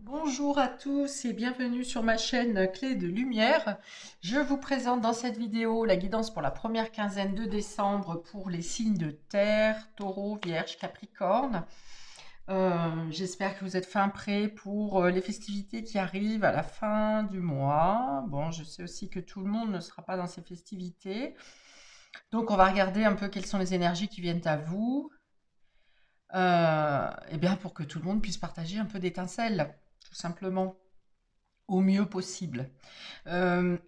Bonjour à tous et bienvenue sur ma chaîne Clé de Lumière. Je vous présente dans cette vidéo la guidance pour la première quinzaine de décembre pour les signes de terre, Taureau, Vierge, Capricorne. J'espère que vous êtes fin prêts pour les festivités qui arrivent à la fin du mois. Bon, je sais aussi que tout le monde ne sera pas dans ces festivités. Donc on va regarder un peu quelles sont les énergies qui viennent à vous. Eh bien pour que tout le monde puisse partager un peu d'étincelles, tout simplement, au mieux possible. Euh,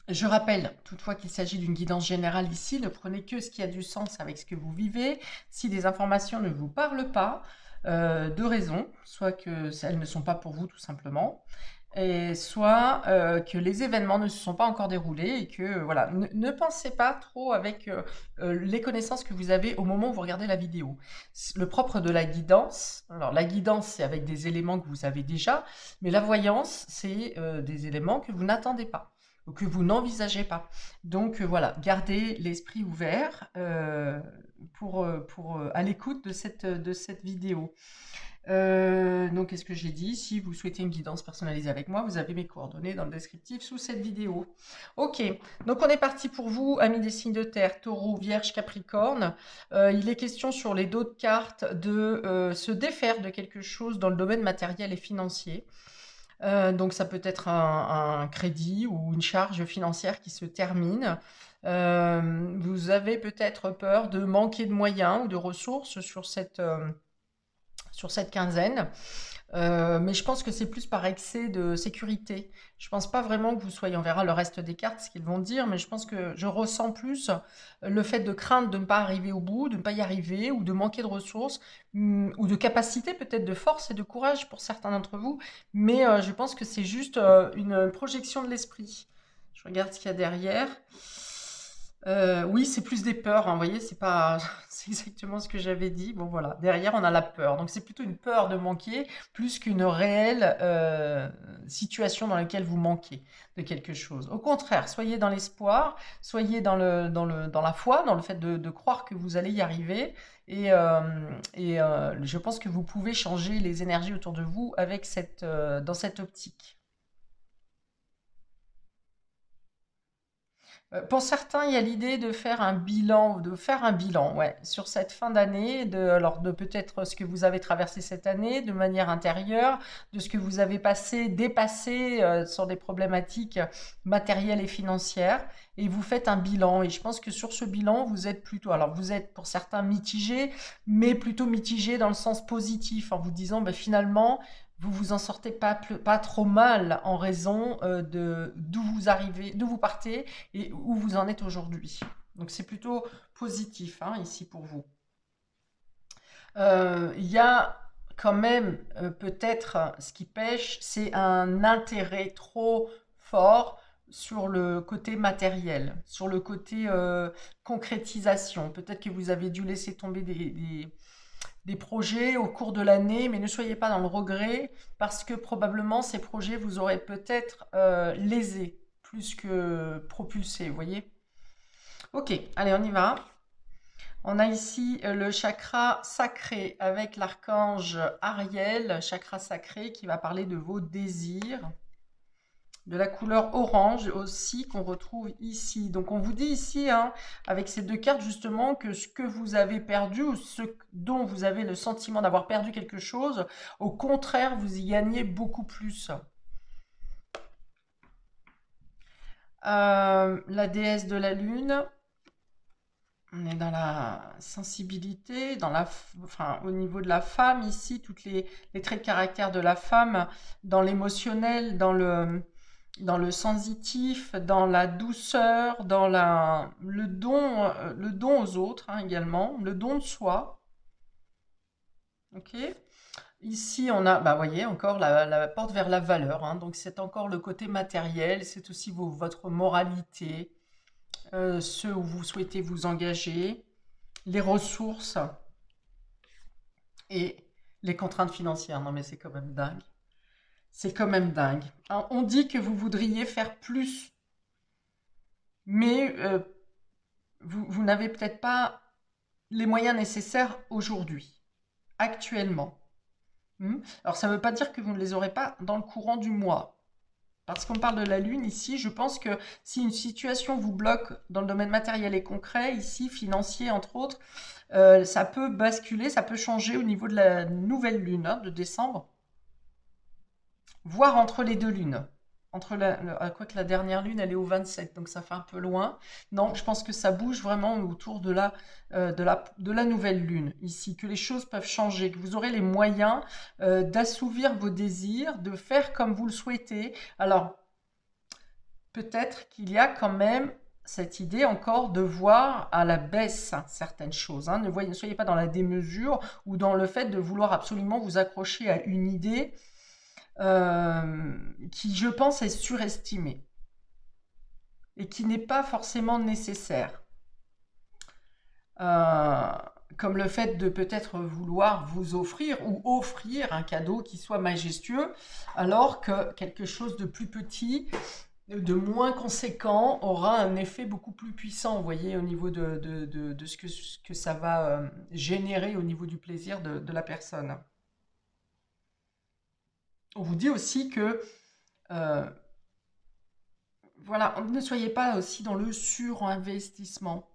je rappelle toutefois qu'il s'agit d'une guidance générale ici, ne prenez que ce qui a du sens avec ce que vous vivez. Si des informations ne vous parlent pas, deux raisons, soit qu'elles ne sont pas pour vous tout simplement, et soit que les événements ne se sont pas encore déroulés et que voilà, ne pensez pas trop avec les connaissances que vous avez au moment où vous regardez la vidéo. Le propre de la guidance, alors la guidance c'est avec des éléments que vous avez déjà, mais la voyance c'est des éléments que vous n'attendez pas ou que vous n'envisagez pas. Donc voilà, gardez l'esprit ouvert pour à l'écoute de cette vidéo. Donc, qu'est-ce que j'ai dit? Si vous souhaitez une guidance personnalisée avec moi, vous avez mes coordonnées dans le descriptif sous cette vidéo. Ok, donc on est parti pour vous, amis des signes de terre, Taureau, Vierge, Capricorne. Il est question sur les dos de cartes de se défaire de quelque chose dans le domaine matériel et financier. Donc ça peut être un crédit ou une charge financière qui se termine. Vous avez peut-être peur de manquer de moyens ou de ressources sur cette quinzaine. Mais je pense que c'est plus par excès de sécurité. Je pense pas vraiment que vous soyez, on verra le reste des cartes, ce qu'ils vont dire, mais je pense que je ressens plus le fait de craindre de ne pas arriver au bout, de ne pas y arriver, ou de manquer de ressources, ou de capacité peut-être de force et de courage pour certains d'entre vous, mais je pense que c'est juste une projection de l'esprit. Je regarde ce qu'il y a derrière. Oui, c'est plus des peurs, hein, vous voyez, c'est pas, c'est exactement ce que j'avais dit. Bon, voilà, derrière, on a la peur. Donc, c'est plutôt une peur de manquer plus qu'une réelle situation dans laquelle vous manquez de quelque chose. Au contraire, soyez dans l'espoir, soyez dans la foi, dans le fait de croire que vous allez y arriver. Et je pense que vous pouvez changer les énergies autour de vous avec dans cette optique. Pour certains, il y a l'idée de faire un bilan, ouais, sur cette fin d'année, alors de peut-être ce que vous avez traversé cette année de manière intérieure, de ce que vous avez dépassé sur des problématiques matérielles et financières, et vous faites un bilan. Et je pense que sur ce bilan, alors vous êtes pour certains mitigé, mais plutôt mitigé dans le sens positif, en vous disant, ben, finalement, vous vous en sortez pas trop mal en raison de d'où vous arrivez, d'où vous partez et où vous en êtes aujourd'hui. Donc c'est plutôt positif hein, ici pour vous. Il y a quand même peut-être ce qui pêche, c'est un intérêt trop fort sur le côté matériel, sur le côté concrétisation. Peut-être que vous avez dû laisser tomber des projets au cours de l'année, mais ne soyez pas dans le regret parce que probablement ces projets vous auraient peut-être lésé plus que propulsé, vous voyez. Ok, allez, on y va. On a ici le chakra sacré avec l'archange Ariel, chakra sacré qui va parler de vos désirs, de la couleur orange aussi qu'on retrouve ici. Donc on vous dit ici, hein, avec ces deux cartes justement, que ce que vous avez perdu ou ce dont vous avez le sentiment d'avoir perdu quelque chose, au contraire, vous y gagnez beaucoup plus. La déesse de la lune, on est dans la sensibilité, enfin, au niveau de la femme ici, les traits de caractère de la femme, dans l'émotionnel, dans le sensitif, dans la douceur, le don aux autres hein, également, le don de soi. Ok. Ici, on a, bah, voyez, encore la porte vers la valeur. Hein, donc, c'est encore le côté matériel, c'est aussi votre moralité, ce où vous souhaitez vous engager, les ressources et les contraintes financières. Non, mais c'est quand même dingue. C'est quand même dingue. Alors, on dit que vous voudriez faire plus, mais vous n'avez peut-être pas les moyens nécessaires aujourd'hui, actuellement. Alors ça ne veut pas dire que vous ne les aurez pas dans le courant du mois. Parce qu'on parle de la Lune ici, je pense que si une situation vous bloque dans le domaine matériel et concret, ici, financier entre autres, ça peut basculer, ça peut changer au niveau de la nouvelle Lune de décembre, voire entre les deux lunes. Quoique la dernière lune, elle est au 27, donc ça fait un peu loin. Non, je pense que ça bouge vraiment autour de la nouvelle lune, ici, que les choses peuvent changer, que vous aurez les moyens d'assouvir vos désirs, de faire comme vous le souhaitez. Alors, peut-être qu'il y a quand même cette idée encore de voir à la baisse certaines choses. Hein. Ne soyez pas dans la démesure ou dans le fait de vouloir absolument vous accrocher à une idée qui, je pense, est surestimée et qui n'est pas forcément nécessaire. Euh, Comme le fait de peut-être vouloir vous offrir ou offrir un cadeau qui soit majestueux, alors que quelque chose de plus petit, de moins conséquent, aura un effet beaucoup plus puissant, vous voyez, au niveau de ce que ça va générer au niveau du plaisir de la personne. On vous dit aussi que euh, voilà, ne soyez pas aussi dans le surinvestissement.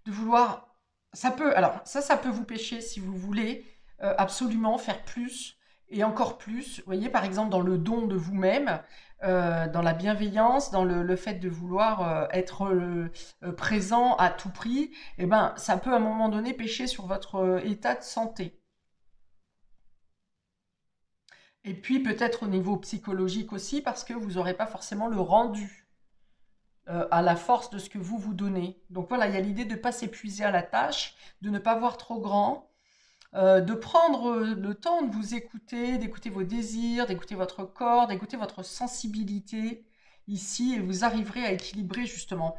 De vouloir, ça peut, alors ça peut vous pêcher si vous voulez absolument faire plus et encore plus. Vous voyez, par exemple, dans le don de vous-même, dans la bienveillance, dans le fait de vouloir être présent à tout prix, eh ben, ça peut à un moment donné pêcher sur votre état de santé. Et puis peut-être au niveau psychologique aussi, parce que vous n'aurez pas forcément le rendu à la force de ce que vous vous donnez. Donc voilà, il y a l'idée de ne pas s'épuiser à la tâche, de ne pas voir trop grand, de prendre le temps de vous écouter, d'écouter vos désirs, d'écouter votre corps, d'écouter votre sensibilité ici, et vous arriverez à équilibrer justement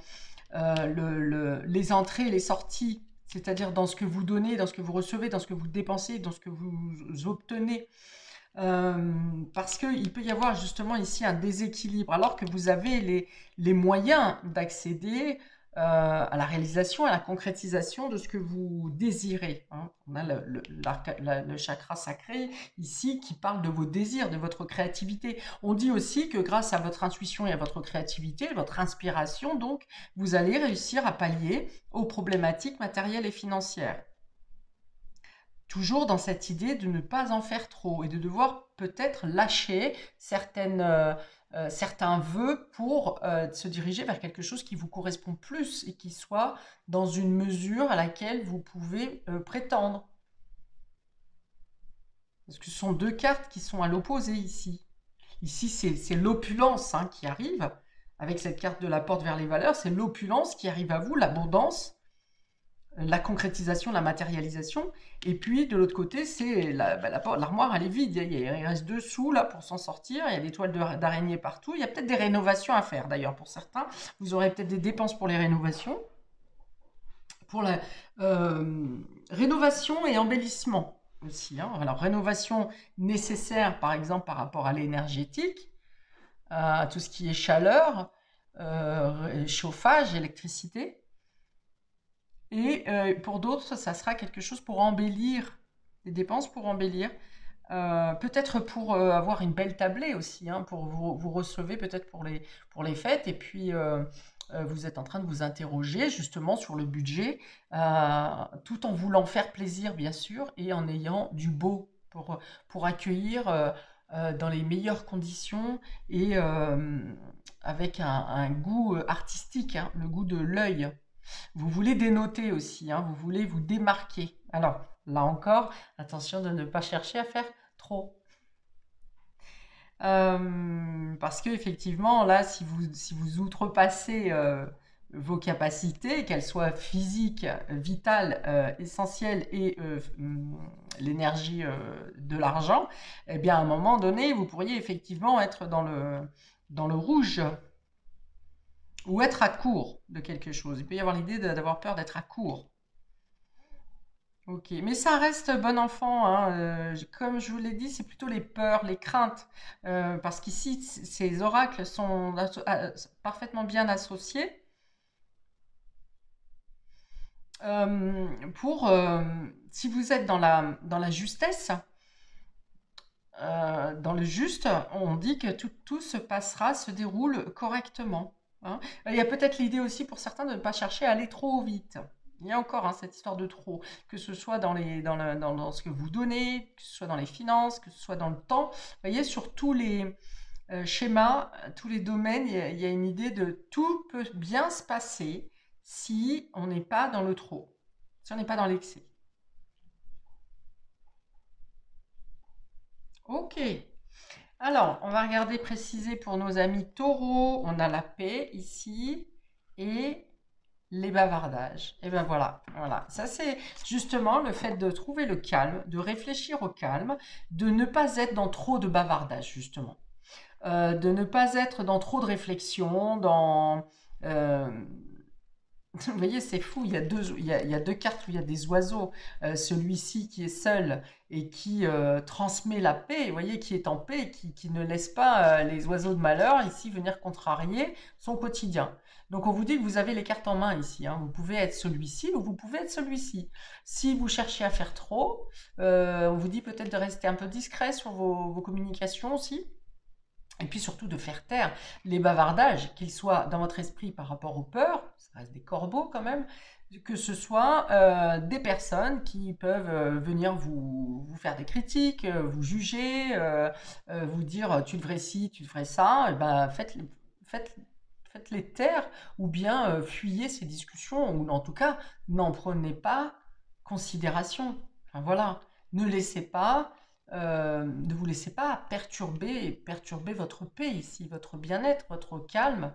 les entrées et les sorties, c'est-à-dire dans ce que vous donnez, dans ce que vous recevez, dans ce que vous dépensez, dans ce que vous obtenez. Parce qu'il peut y avoir justement ici un déséquilibre, alors que vous avez les moyens d'accéder à la réalisation, à la concrétisation de ce que vous désirez. Hein. On a le chakra sacré ici qui parle de vos désirs, de votre créativité. On dit aussi que grâce à votre intuition et à votre créativité, votre inspiration, donc, vous allez réussir à pallier aux problématiques matérielles et financières. Toujours dans cette idée de ne pas en faire trop et de devoir peut-être lâcher certains vœux pour se diriger vers quelque chose qui vous correspond plus et qui soit dans une mesure à laquelle vous pouvez prétendre. Parce que ce sont deux cartes qui sont à l'opposé ici. Ici, c'est l'opulence hein, qui arrive avec cette carte de la porte vers les valeurs. C'est l'opulence qui arrive à vous, l'abondance, la concrétisation, la matérialisation. Et puis, de l'autre côté, c'est l'armoire, elle est vide. Il reste dessous, là, pour s'en sortir. Il y a des toiles d'araignée partout. Il y a peut-être des rénovations à faire, d'ailleurs, pour certains. Vous aurez peut-être des dépenses pour les rénovations. Pour la rénovation et embellissement aussi. Hein. Alors, rénovation nécessaire, par exemple, par rapport à l'énergétique, à tout ce qui est chaleur, chauffage, électricité. Et pour d'autres, ça sera quelque chose pour embellir, des dépenses pour embellir. Peut-être pour avoir une belle tablée aussi, hein, pour vous recevez peut-être pour les fêtes, et puis vous êtes en train de vous interroger justement sur le budget, tout en voulant faire plaisir bien sûr, et en ayant du beau pour accueillir dans les meilleures conditions et avec un goût artistique, hein, le goût de l'œil. Vous voulez dénoter aussi, hein, vous voulez vous démarquer. Alors, là encore, attention de ne pas chercher à faire trop. Parce que effectivement, là, si vous outrepassez vos capacités, qu'elles soient physiques, vitales, essentielles et l'énergie de l'argent, eh bien, à un moment donné, vous pourriez effectivement être dans le rouge ou être à court de quelque chose. Il peut y avoir l'idée d'avoir peur d'être à court. Ok, mais ça reste bon enfant, hein. Comme je vous l'ai dit, c'est plutôt les peurs, les craintes, parce qu'ici, ces oracles sont parfaitement bien associés pour, si vous êtes dans la justesse, dans le juste, on dit que tout se passera, se déroule correctement, hein. Il y a peut-être l'idée aussi pour certains de ne pas chercher à aller trop vite. Il y a encore, hein, cette histoire de trop, que ce soit dans ce que vous donnez, que ce soit dans les finances, que ce soit dans le temps. Vous voyez, sur tous les schémas, tous les domaines, il y a une idée de tout peut bien se passer si on n'est pas dans le trop, si on n'est pas dans l'excès. Ok. Alors, on va regarder préciser pour nos amis taureaux. On a la paix ici et les bavardages. Et ben voilà, voilà. Ça, c'est justement le fait de trouver le calme, de réfléchir au calme, de ne pas être dans trop de bavardage, justement. De ne pas être dans trop de réflexion, dans... euh, Vous voyez, c'est fou, il y a deux cartes où il y a des oiseaux. Celui-ci qui est seul et qui transmet la paix, vous voyez, qui est en paix, qui ne laisse pas les oiseaux de malheur ici venir contrarier son quotidien. Donc on vous dit que vous avez les cartes en main ici, hein. Vous pouvez être celui-ci ou vous pouvez être celui-ci. Si vous cherchez à faire trop, on vous dit peut-être de rester un peu discret sur vos communications aussi. Et puis surtout de faire taire les bavardages, qu'ils soient dans votre esprit par rapport aux peurs, ça reste des corbeaux quand même, que ce soit des personnes qui peuvent venir vous faire des critiques, vous juger, vous dire tu devrais ci, tu devrais ça, et ben faites, faites-les taire ou bien fuyez ces discussions ou en tout cas n'en prenez pas considération. Enfin voilà, ne vous laissez pas perturber votre paix ici, votre bien-être, votre calme.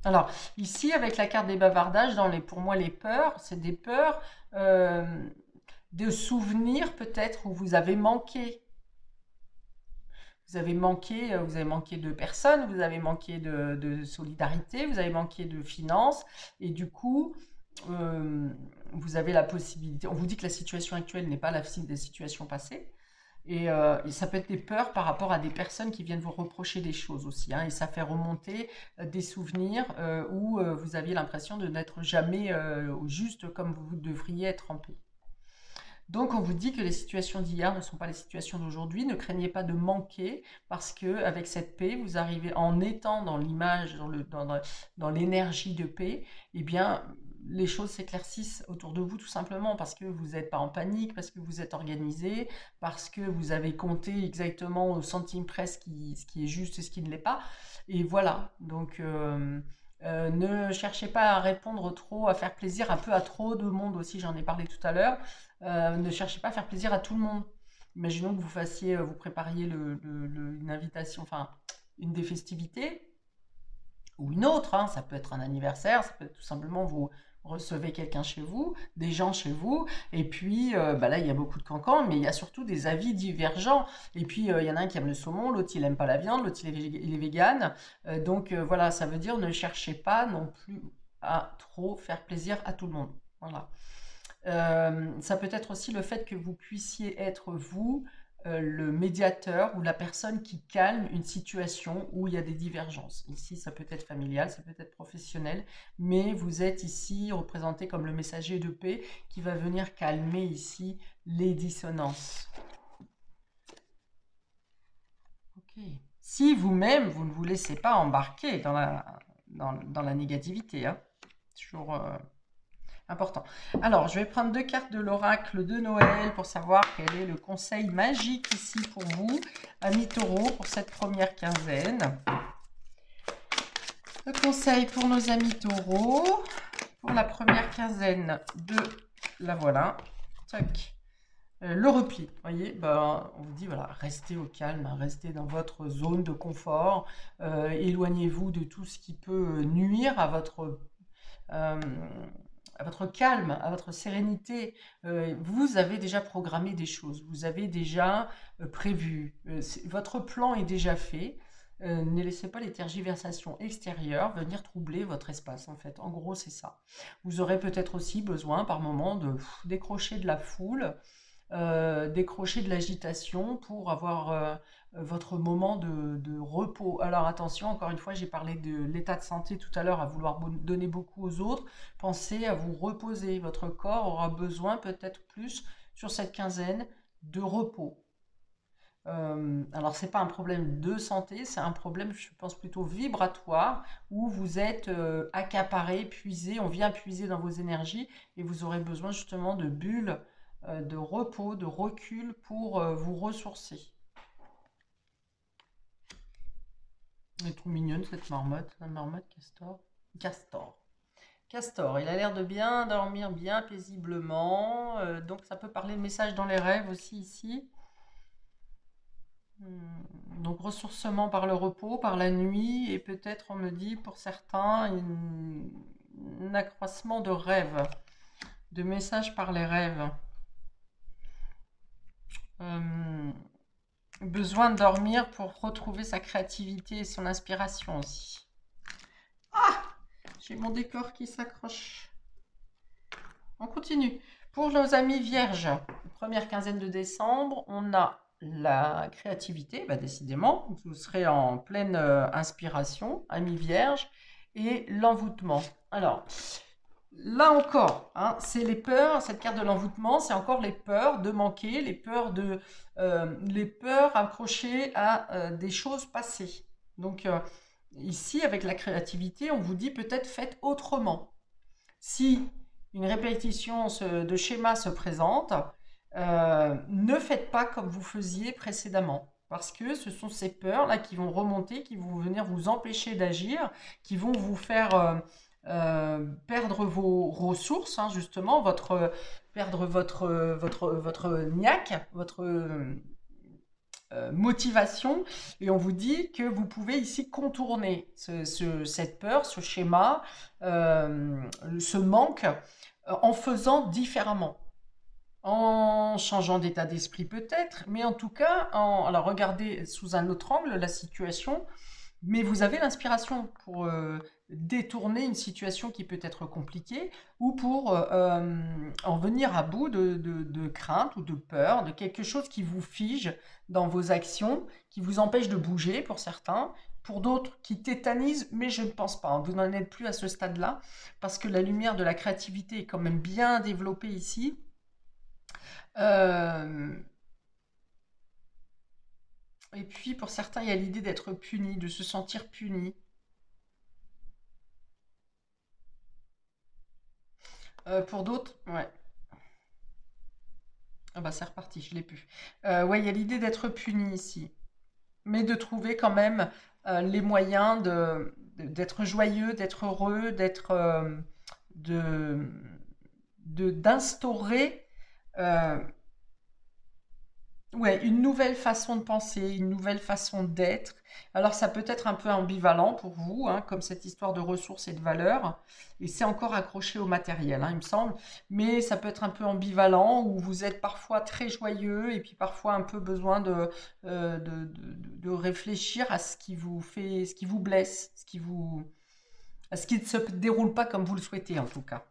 Alors, ici, avec la carte des bavardages, pour moi, les peurs, c'est des peurs euh, de souvenirs peut-être où vous avez manqué. Vous avez manqué de personnes, vous avez manqué de solidarité, vous avez manqué de finances, et du coup, euh, vous avez la possibilité. On vous dit que la situation actuelle n'est pas la des situations passées, et ça peut être des peurs par rapport à des personnes qui viennent vous reprocher des choses aussi, hein, et ça fait remonter des souvenirs où vous aviez l'impression de n'être jamais au juste comme vous devriez être en paix. Donc on vous dit que les situations d'hier ne sont pas les situations d'aujourd'hui, ne craignez pas de manquer parce que avec cette paix, vous arrivez en étant dans l'image, dans l'énergie de paix, eh bien les choses s'éclaircissent autour de vous tout simplement parce que vous n'êtes pas en panique, parce que vous êtes organisé, parce que vous avez compté exactement au centime près ce qui est juste et ce qui ne l'est pas. Et voilà, donc ne cherchez pas à répondre trop, à faire plaisir un peu à trop de monde aussi, j'en ai parlé tout à l'heure. Ne cherchez pas à faire plaisir à tout le monde. Imaginons que vous prépariez une invitation, enfin une des festivités, ou une autre, hein, ça peut être un anniversaire, ça peut être tout simplement vous recevez quelqu'un chez vous, des gens chez vous, et puis bah là il y a beaucoup de cancans, mais il y a surtout des avis divergents. Et puis il y en a un qui aime le saumon, l'autre il aime pas la viande, l'autre il est vegan. Donc voilà, ça veut dire ne cherchez pas non plus à trop faire plaisir à tout le monde. Voilà. Ça peut être aussi le fait que vous puissiez être vous, le médiateur ou la personne qui calme une situation où il y a des divergences. Ici, ça peut être familial, ça peut être professionnel, mais vous êtes ici représenté comme le messager de paix qui va venir calmer ici les dissonances. Ok. Si vous-même, vous ne vous laissez pas embarquer dans la négativité, hein. Toujours important. Alors, je vais prendre deux cartes de l'oracle de Noël pour savoir quel est le conseil magique ici pour vous, amis taureaux, pour cette première quinzaine. Le conseil pour nos amis taureaux, pour la première quinzaine de... La voilà. Tac. Le repli, vous voyez, ben, on vous dit, voilà, restez au calme, hein, restez dans votre zone de confort, éloignez-vous de tout ce qui peut nuire euh, à votre calme, à votre sérénité. Vous avez déjà programmé des choses, vous avez déjà prévu. Votre plan est déjà fait. Ne laissez pas les tergiversations extérieures venir troubler votre espace, en fait. En gros, c'est ça. Vous aurez peut-être aussi besoin, par moment, de décrocher de la foule, décrocher de l'agitation pour avoir votre moment de repos. Alors attention, encore une fois, j'ai parlé de l'état de santé tout à l'heure, à vouloir donner beaucoup aux autres. Pensez à vous reposer. Votre corps aura besoin peut-être plus sur cette quinzaine de repos. Alors, c'est pas un problème de santé, c'est un problème, je pense, plutôt vibratoire, où vous êtes accaparé, épuisé, on vient puiser dans vos énergies, et vous aurez besoin justement de bulles, de repos, de recul pour vous ressourcer. Elle est trop mignonne cette marmotte, la marmotte Castor. Castor. Castor, il a l'air de bien dormir, bien paisiblement, donc ça peut parler de messages dans les rêves aussi ici. Donc ressourcement par le repos, par la nuit, et peut-être on me dit pour certains un accroissement de rêves, de messages par les rêves. Euh, Besoin de dormir pour retrouver sa créativité et son inspiration aussi. Ah, j'ai mon décor qui s'accroche. On continue. Pour nos amis vierges, première quinzaine de décembre, on a la créativité, bah décidément, vous serez en pleine inspiration, amis vierges, et l'envoûtement. Alors, là encore, hein, c'est les peurs, cette carte de l'envoûtement, c'est encore les peurs de manquer, les peurs accrochées à des choses passées. Donc, ici, avec la créativité, on vous dit peut-être faites autrement. Si une répétition de schéma se présente, ne faites pas comme vous faisiez précédemment. Parce que ce sont ces peurs-là qui vont remonter, qui vont venir vous empêcher d'agir, qui vont vous faire perdre vos ressources, hein, justement, perdre votre niaque, votre motivation. Et on vous dit que vous pouvez ici contourner cette peur, ce schéma, ce manque, en faisant différemment. En changeant d'état d'esprit peut-être, mais en tout cas, alors regardez sous un autre angle la situation, mais vous avez l'inspiration pour détourner une situation qui peut être compliquée ou pour en venir à bout de crainte ou de peur, de quelque chose qui vous fige dans vos actions, qui vous empêche de bouger pour certains, pour d'autres qui tétanisent, mais je ne pense pas, hein, vous n'en êtes plus à ce stade-là, parce que la lumière de la créativité est quand même bien développée ici. Euh, et puis pour certains, il y a l'idée d'être puni, de se sentir puni. Pour d'autres, ouais. Ah bah c'est reparti, je l'ai plus. Ouais, il y a l'idée d'être puni ici, mais de trouver quand même les moyens d'être joyeux, d'être heureux, de, d'instaurer euh, ouais, une nouvelle façon de penser, une nouvelle façon d'être. Alors ça peut être un peu ambivalent pour vous, hein, comme cette histoire de ressources et de valeurs, et c'est encore accroché au matériel, hein, il me semble, mais ça peut être un peu ambivalent, où vous êtes parfois très joyeux, et puis parfois un peu besoin de réfléchir à ce qui vous fait, ce qui vous blesse, à ce qui ne se déroule pas comme vous le souhaitez en tout cas.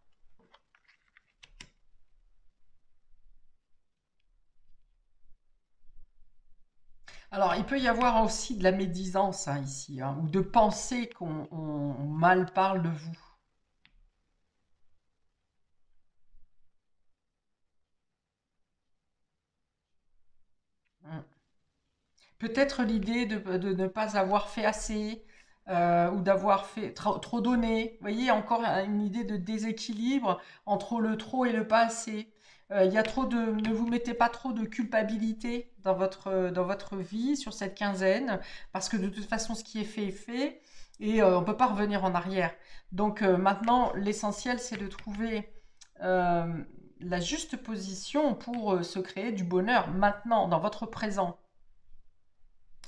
Alors, il peut y avoir aussi de la médisance hein, ici, hein, ou de penser qu'on mal parle de vous. Mm. Peut-être l'idée de ne pas avoir fait assez, ou d'avoir fait trop donné. Vous voyez, encore une idée de déséquilibre entre le trop et le pas assez. Il y a trop de, ne vous mettez pas trop de culpabilité dans votre vie sur cette quinzaine, parce que de toute façon, ce qui est fait est fait, et on ne peut pas revenir en arrière. Donc maintenant, l'essentiel, c'est de trouver euh, la juste position pour se créer du bonheur maintenant, dans votre présent.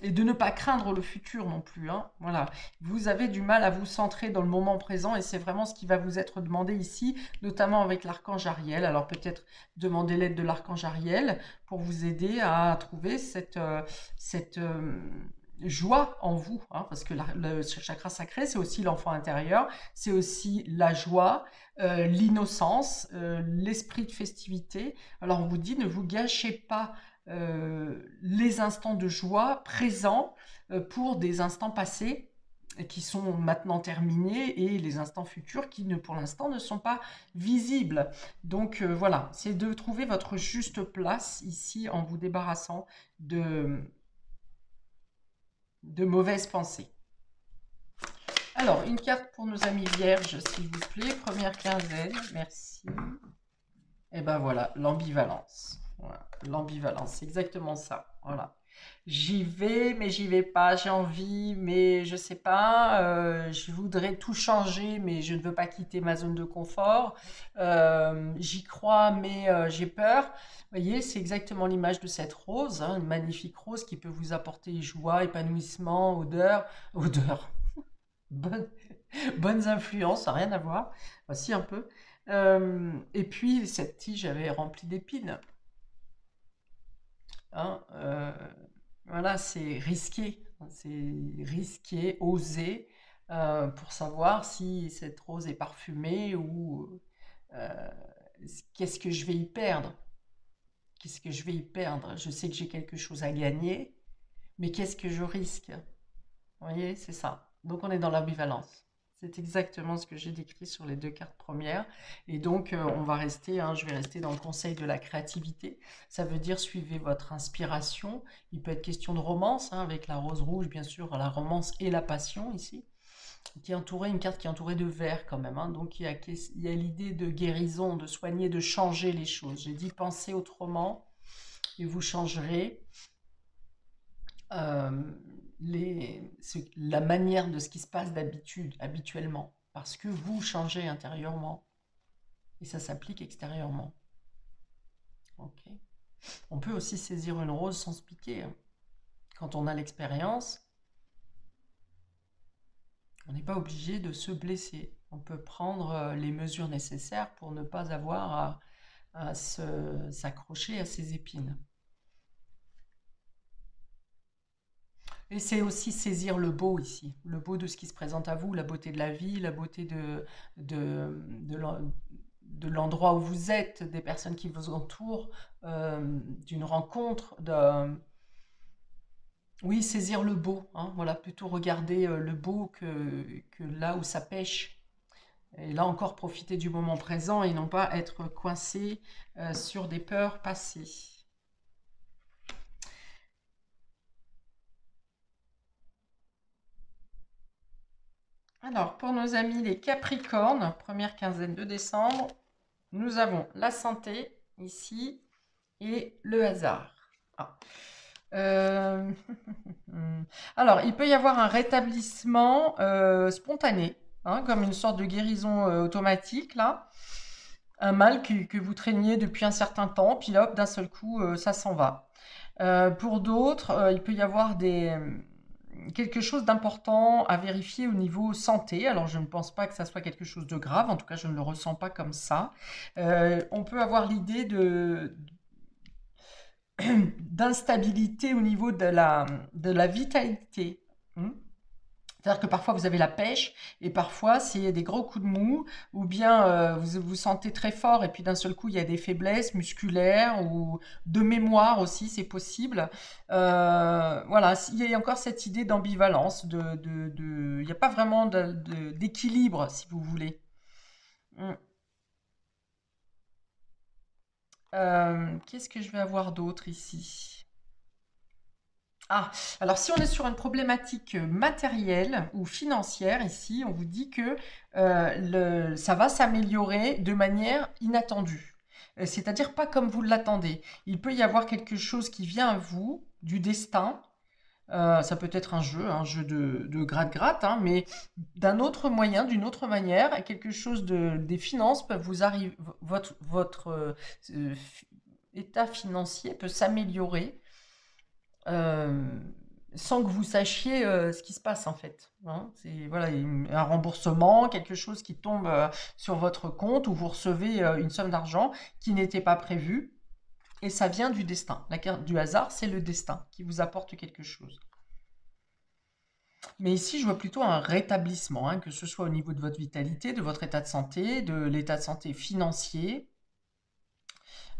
Et de ne pas craindre le futur non plus, hein. Voilà. Vous avez du mal à vous centrer dans le moment présent et c'est vraiment ce qui va vous être demandé ici, notamment avec l'archange Ariel. Alors peut-être demander l'aide de l'archange Ariel pour vous aider à trouver cette joie en vous, hein, parce que le chakra sacré, c'est aussi l'enfant intérieur, c'est aussi la joie, l'innocence, l'esprit de festivité. Alors on vous dit, ne vous gâchez pas les instants de joie présents pour des instants passés qui sont maintenant terminés et les instants futurs qui, pour l'instant, ne sont pas visibles. Donc voilà, c'est de trouver votre juste place ici en vous débarrassant de, de mauvaises pensées. Alors, une carte pour nos amis vierges, s'il vous plaît. Première quinzaine, merci. Et ben voilà, l'ambivalence. Voilà, l'ambivalence, c'est exactement ça. Voilà. J'y vais, mais j'y vais pas. J'ai envie, mais je sais pas. Je voudrais tout changer, mais je ne veux pas quitter ma zone de confort. J'y crois, mais j'ai peur. Vous voyez, c'est exactement l'image de cette rose, hein, une magnifique rose qui peut vous apporter joie, épanouissement, odeur, bonne, bonnes influences, ça n'a rien à voir. Voici un peu. Et puis, cette tige avait rempli d'épines. Hein, voilà, c'est risqué, oser, pour savoir si cette rose est parfumée ou euh, qu'est-ce que je vais y perdre. Qu'est-ce que je vais y perdre? Je sais que j'ai quelque chose à gagner, mais qu'est-ce que je risque? Vous voyez, c'est ça. Donc on est dans l'ambivalence. C'est exactement ce que j'ai décrit sur les deux cartes premières. Et donc on va rester, hein, je vais rester dans le conseil de la créativité. Ça veut dire suivez votre inspiration. Il peut être question de romance, hein, avec la rose rouge, bien sûr, la romance et la passion ici, qui est entourée, une carte qui est entourée de vert quand même. Hein. Donc il y a l'idée de guérison, de soigner, de changer les choses. J'ai dit pensez autrement et vous changerez. euh, la manière de ce qui se passe d'habitude, habituellement, parce que vous changez intérieurement et ça s'applique extérieurement. Ok. On peut aussi saisir une rose sans se piquer. Hein. Quand on a l'expérience, on n'est pas obligé de se blesser. On peut prendre les mesures nécessaires pour ne pas avoir à s'accrocher à ces épines. Et c'est aussi saisir le beau ici, le beau de ce qui se présente à vous, la beauté de la vie, la beauté de l'endroit où vous êtes, des personnes qui vous entourent, d'une rencontre. Oui, saisir le beau, hein, voilà, plutôt regarder le beau que là où ça pêche. Et là encore, profiter du moment présent et non pas être coincé sur des peurs passées. Alors, pour nos amis les Capricornes, première quinzaine de décembre, nous avons la santé ici et le hasard. Ah. Euh, Alors, il peut y avoir un rétablissement spontané, hein, comme une sorte de guérison automatique, là. Un mal que vous traîniez depuis un certain temps, puis là, hop, d'un seul coup, ça s'en va. Pour d'autres, il peut y avoir quelque chose d'important à vérifier au niveau santé. Alors, je ne pense pas que ça soit quelque chose de grave, en tout cas, je ne le ressens pas comme ça. On peut avoir l'idée d'instabilité au niveau de la vitalité. Hmm. C'est-à-dire que parfois vous avez la pêche et parfois c'est des gros coups de mou ou bien vous vous sentez très fort et puis d'un seul coup il y a des faiblesses musculaires ou de mémoire aussi, c'est possible. Voilà, il y a encore cette idée d'ambivalence, il n'y a pas vraiment d'équilibre si vous voulez. Mm. Qu'est-ce que je vais avoir d'autre ici? Ah, alors si on est sur une problématique matérielle ou financière, ici, on vous dit que ça va s'améliorer de manière inattendue. C'est-à-dire pas comme vous l'attendez. Il peut y avoir quelque chose qui vient à vous, du destin. Ça peut être un jeu de gratte-gratte, hein, mais d'un autre moyen, d'une autre manière, quelque chose des finances peut vous arriver, votre état financier peut s'améliorer euh, sans que vous sachiez ce qui se passe en fait. Hein. C'est voilà, un remboursement, quelque chose qui tombe sur votre compte où vous recevez une somme d'argent qui n'était pas prévue et ça vient du destin. La carte du hasard, c'est le destin qui vous apporte quelque chose. Mais ici, je vois plutôt un rétablissement, hein, que ce soit au niveau de votre vitalité, de votre état de santé, de l'état de santé financier,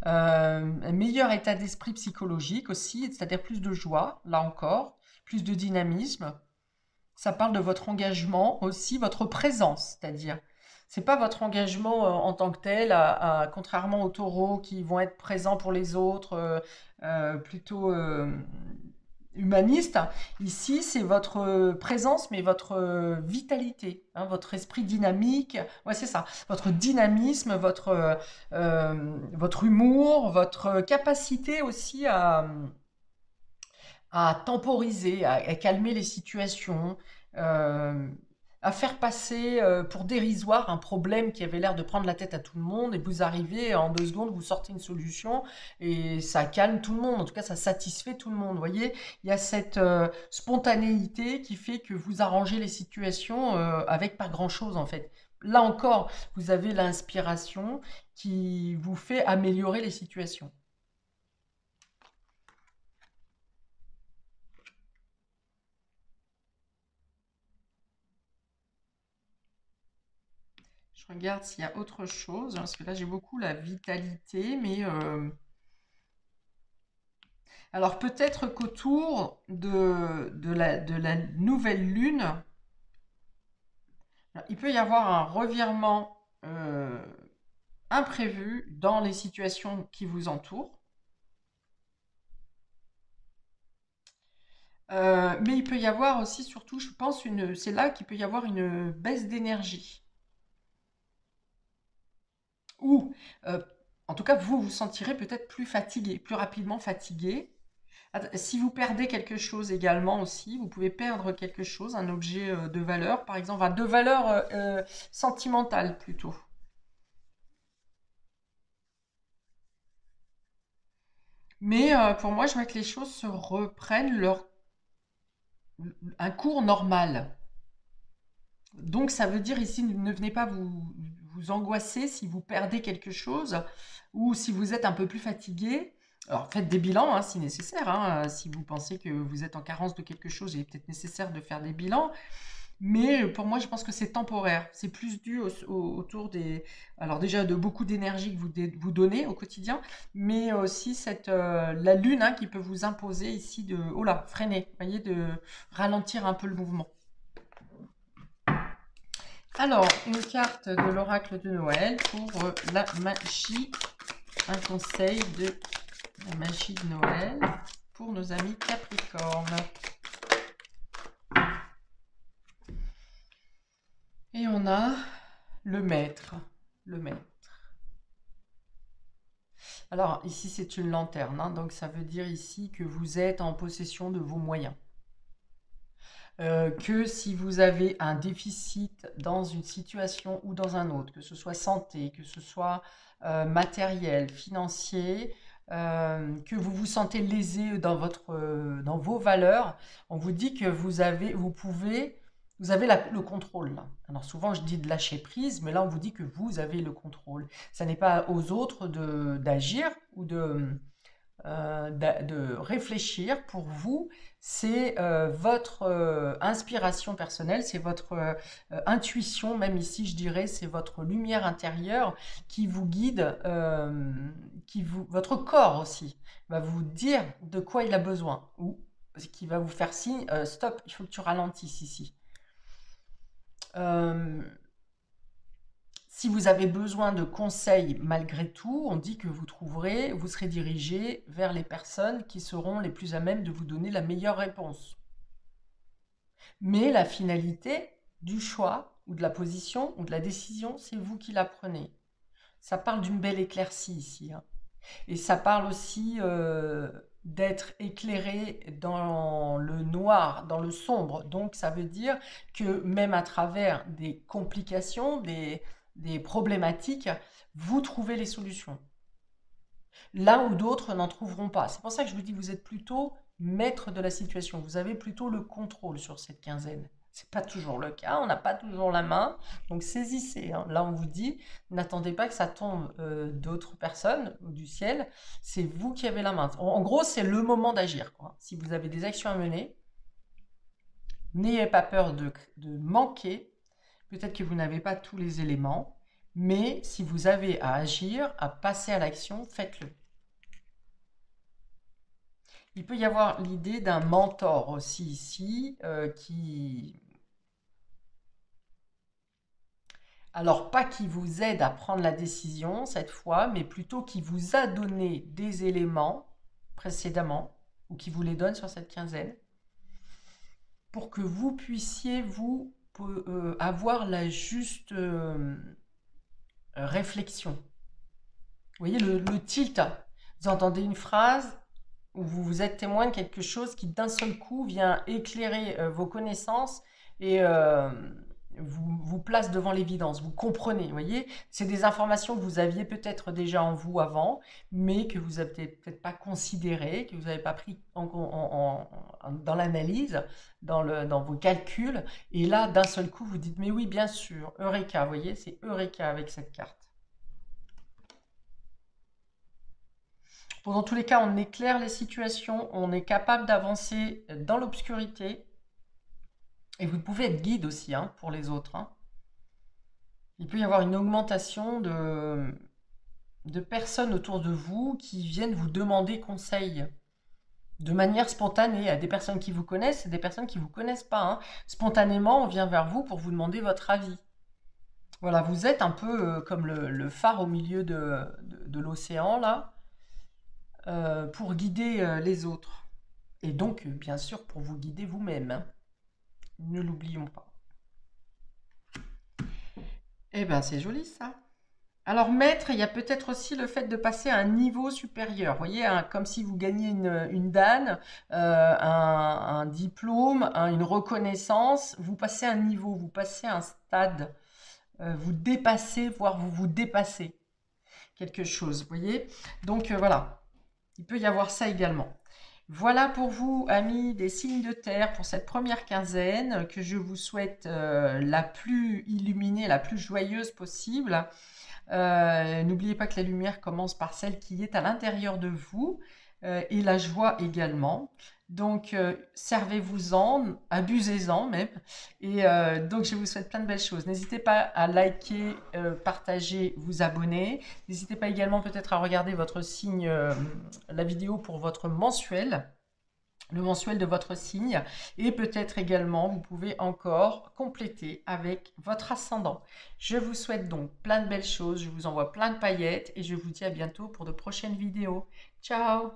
un meilleur état d'esprit psychologique aussi, c'est-à-dire plus de joie, là encore, plus de dynamisme. Ça parle de votre engagement aussi, votre présence, c'est-à-dire, c'est pas votre engagement en tant que tel, contrairement aux taureaux qui vont être présents pour les autres, plutôt humanistes. Ici, c'est votre présence, mais votre vitalité, hein, votre esprit dynamique. Ouais, c'est ça. Votre dynamisme, votre humour, votre capacité aussi à temporiser, à calmer les situations, euh, à faire passer pour dérisoire un problème qui avait l'air de prendre la tête à tout le monde, et vous arrivez en 2 secondes, vous sortez une solution et ça calme tout le monde, en tout cas ça satisfait tout le monde. Vous voyez, il y a cette spontanéité qui fait que vous arrangez les situations avec pas grand-chose en fait. Là encore, vous avez l'inspiration qui vous fait améliorer les situations. Je regarde s'il y a autre chose, hein, parce que là j'ai beaucoup la vitalité, mais alors peut-être qu'autour de la nouvelle lune, il peut y avoir un revirement imprévu dans les situations qui vous entourent. Mais il peut y avoir aussi, surtout, je pense, c'est là qu'il peut y avoir une baisse d'énergie. Ou, euh, en tout cas, vous vous sentirez peut-être plus fatigué, plus rapidement fatigué. Si vous perdez quelque chose également aussi, vous pouvez perdre quelque chose, un objet de valeur, par exemple, enfin, de valeur sentimentale plutôt. Mais pour moi, je vois que les choses se reprennent un cours normal. Donc ça veut dire ici, ne venez pas vous angoisser si vous perdez quelque chose ou si vous êtes un peu plus fatigué. Alors faites des bilans hein, si nécessaire. Hein. Si vous pensez que vous êtes en carence de quelque chose, il est peut-être nécessaire de faire des bilans. Mais pour moi, je pense que c'est temporaire. C'est plus dû autour des... Alors déjà, de beaucoup d'énergie que vous donnez au quotidien, mais aussi la lune hein, qui peut vous imposer ici de... Oh là, freiner, vous voyez, de ralentir un peu le mouvement. Alors, une carte de l'oracle de Noël pour la magie, un conseil de la magie de Noël pour nos amis Capricorne. Et on a le maître. Le maître. Alors, ici, c'est une lanterne, hein, donc ça veut dire ici que vous êtes en possession de vos moyens. Que si vous avez un déficit dans une situation ou dans un autre, que ce soit santé, que ce soit matériel, financier, que vous vous sentez lésé dans vos valeurs, on vous dit que vous avez le contrôle. Là. Alors souvent je dis de lâcher prise, mais là on vous dit que vous avez le contrôle. Ça n'est pas aux autres d'agir ou de réfléchir pour vous, c'est votre inspiration personnelle, c'est votre intuition, même ici je dirais, c'est votre lumière intérieure qui vous guide, votre corps aussi va vous dire de quoi il a besoin ou qui va vous faire signe, stop, il faut que tu ralentisses ici. Euh, Si vous avez besoin de conseils malgré tout, on dit que vous serez dirigé vers les personnes qui seront les plus à même de vous donner la meilleure réponse. Mais la finalité du choix ou de la position ou de la décision, c'est vous qui la prenez. Ça parle d'une belle éclaircie ici. Hein. Et ça parle aussi d'être éclairé dans le noir, dans le sombre. Donc ça veut dire que même à travers des complications, des problématiques, vous trouvez les solutions. Là où d'autres n'en trouveront pas. C'est pour ça que je vous dis, vous êtes plutôt maître de la situation. Vous avez plutôt le contrôle sur cette quinzaine. C'est pas toujours le cas, on n'a pas toujours la main, donc saisissez. Hein. Là, on vous dit, n'attendez pas que ça tombe d'autres personnes ou du ciel. C'est vous qui avez la main. En gros, c'est le moment d'agir. Quoi. Si vous avez des actions à mener, n'ayez pas peur de manquer. Peut-être que vous n'avez pas tous les éléments, mais si vous avez à agir, à passer à l'action, faites-le. Il peut y avoir l'idée d'un mentor aussi ici, qui Alors, pas qui vous aide à prendre la décision cette fois, mais plutôt qui vous a donné des éléments précédemment, ou qui vous les donne sur cette quinzaine, pour que vous puissiez, vous, avoir la juste réflexion. Vous voyez le tilt. Vous entendez une phrase où vous êtes témoin de quelque chose qui d'un seul coup vient éclairer vos connaissances et vous place devant l'évidence. Vous comprenez, vous voyez, c'est des informations que vous aviez peut-être déjà en vous avant, mais que vous n'avez peut-être pas considérées, que vous n'avez pas pris dans l'analyse, dans vos calculs. Et là, d'un seul coup, vous dites, mais oui, bien sûr, Eureka, vous voyez, c'est Eureka avec cette carte. Bon, dans tous les cas, on éclaire les situations, on est capable d'avancer dans l'obscurité. Et vous pouvez être guide aussi hein, pour les autres. Hein. Il peut y avoir une augmentation de personnes autour de vous qui viennent vous demander conseil de manière spontanée à des personnes qui vous connaissent et des personnes qui ne vous connaissent pas. Hein. Spontanément, on vient vers vous pour vous demander votre avis. Voilà, vous êtes un peu comme le phare au milieu de l'océan, là, pour guider les autres. Et donc, bien sûr, pour vous guider vous-même. Hein. Ne l'oublions pas. Eh bien, c'est joli ça. Alors, maître, il y a peut-être aussi le fait de passer à un niveau supérieur. Vous voyez, comme si vous gagnez une DAN, un diplôme, une reconnaissance. Vous passez un niveau, vous passez un stade. Vous dépassez, voire vous dépassez quelque chose. Vous voyez. Donc, voilà. Il peut y avoir ça également. Voilà pour vous, amis des signes de terre, pour cette première quinzaine que je vous souhaite la plus illuminée, la plus joyeuse possible. N'oubliez pas que la lumière commence par celle qui est à l'intérieur de vous et la joie également. Donc, servez-vous-en, abusez-en même. Et donc, je vous souhaite plein de belles choses. N'hésitez pas à liker, partager, vous abonner. N'hésitez pas également peut-être à regarder votre signe, la vidéo pour votre mensuel. Le mensuel de votre signe et peut-être également vous pouvez encore compléter avec votre ascendant. Je vous souhaite donc plein de belles choses, je vous envoie plein de paillettes et je vous dis à bientôt pour de prochaines vidéos. Ciao!